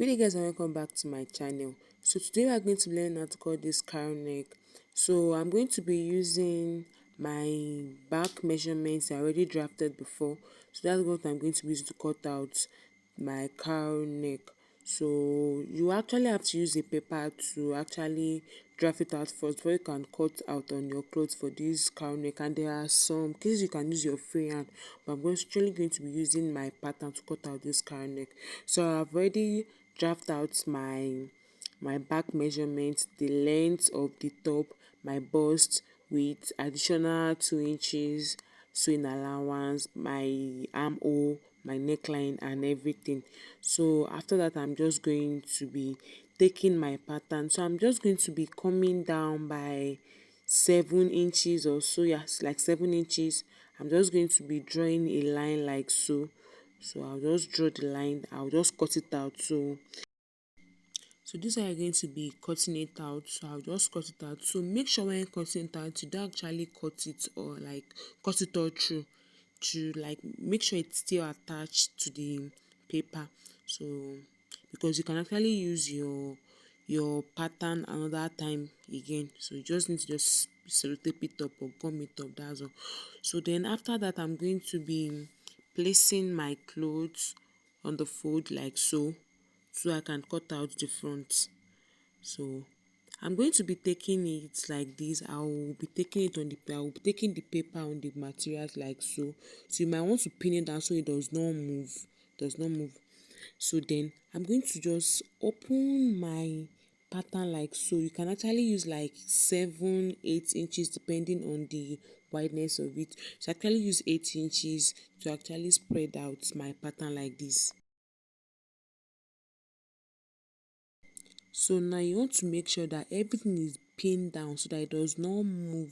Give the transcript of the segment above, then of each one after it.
Good day guys and welcome back to my channel. So today we are going to learn how to cut this cowl neck. So I'm going to be using my back measurements I already drafted before. So that's what I'm going to use to cut out my cowl neck. So you actually have to use a paper to actually draft it out first before you can cut out on your clothes for this cowl neck, and there are some cases you can use your free hand, but I'm actually going to be using my pattern to cut out this cowl neck. So I've already draft out my back measurement, the length of the top, my bust with additional 2 inches sewing allowance, my armhole, my neckline and everything. So after that I'm just going to be taking my pattern. So I'm just going to be coming down by 7 inches or so. Yes, like 7 inches. I'm just going to be drawing a line like so. So I'll just draw the line, I'll just cut it out. So this is how you're going to be cutting it out. So I'll just cut it out. So make sure when you're cutting it out, you don't actually cut it or like cut it all through, to like make sure it's still attached to the paper. So because you can actually use your pattern another time again. So you just need to just sellotape it up or gum it up, that's all. So then after that I'm going to be placing my clothes on the fold like so I can cut out the front. So I'm going to be taking it like this. I will be taking it on the I will be taking the paper on the materials like so. So you might want to pin it down so it does not move. Does not move. So then I'm going to just open my pattern like so. You can actually use like 7-8 inches depending on the wideness of it. So actually use 8 inches to actually spread out my pattern like this. So now you want to make sure that everything is pinned down so that it does not move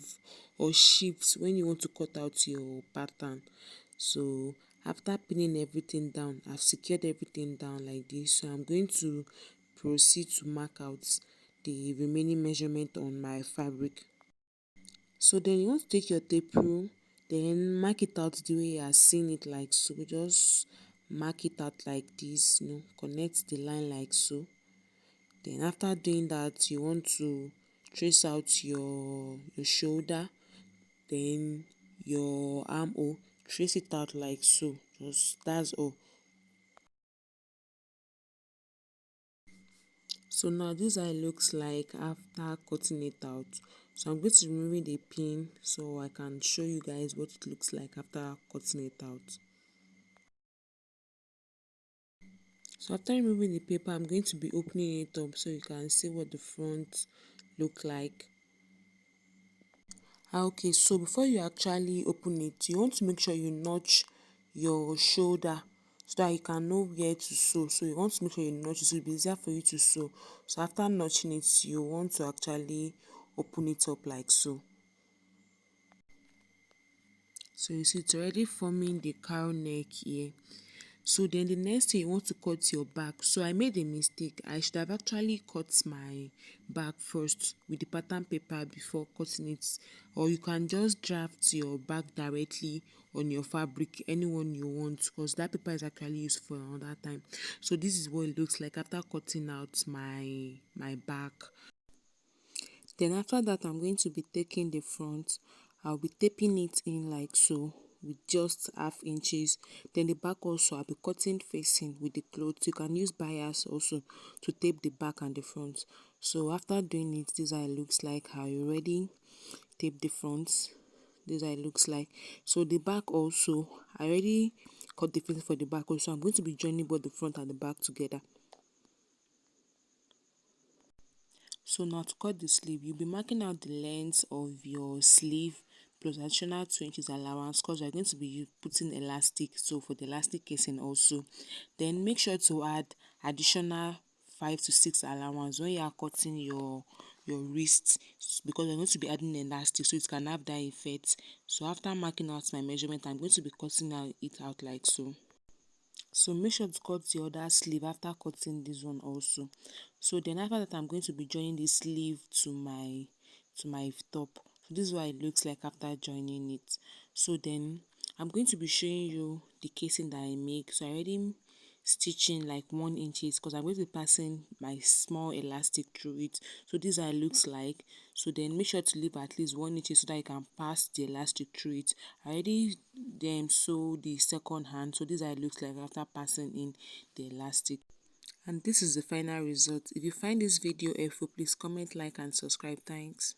or shift when you want to cut out your pattern. So after pinning everything down, I've secured everything down like this. So I'm going to proceed to mark out the remaining measurement on my fabric. So then you want to take your tape rule, then mark it out the way you are seeing it like so. Just mark it out like this, connect the line like so. Then after doing that, you want to trace out your shoulder, then your armhole, trace it out like so. Just that's all. So now this is how it looks like after cutting it out. So I'm going to remove the pin so I can show you guys what it looks like after cutting it out. So after removing the paper, I'm going to be opening it up so you can see what the front look like. Okay, so before you actually open it, you want to make sure you notch your shoulder so that you can know where to sew. So you want to make sure you notch it so it'll be easier for you to sew. So after notching it, you want to actually open it up like so. So you see it's already forming the cowl neck here. So then the next thing, you want to cut your back. So I made a mistake. I should have actually cut my back first with the pattern paper before cutting it, or you can just draft your back directly on your fabric, anyone you want, because that paper is actually used for another time. So this is what it looks like after cutting out my back. Then after that, I'm going to be taking the front. I'll be taping it in like so with just half inches. Then the back also, I'll be cutting facing with the clothes. You can use bias also to tape the back and the front. So after doing it, this is how it looks like. I already tape the front. This is how it looks like. So the back also, I already cut the facing for the back also. I'm going to be joining both the front and the back together. So now to cut the sleeve, you'll be marking out the length of your sleeve plus additional 2 inches allowance, because you're going to be putting elastic, so for the elastic casing also. Then make sure to add additional 5 to 6 allowance when you are cutting your wrist, because you're going to be adding elastic so it can have that effect. So after marking out my measurement, I'm going to be cutting it out like so. So make sure to cut the other sleeve after cutting this one also. So then after that, I'm going to be joining the sleeve to my top. So this is what it looks like after joining it. So then I'm going to be showing you the casing that I make. So I already stitching like 1 inches because I'm going to be passing my small elastic through it. So this is how it looks like. So then make sure to leave at least 1 inch so that you can pass the elastic through it. I already then sew the second hand, so this is how it looks like after passing in the elastic. And this is the final result. If you find this video helpful, please comment, like and subscribe. Thanks.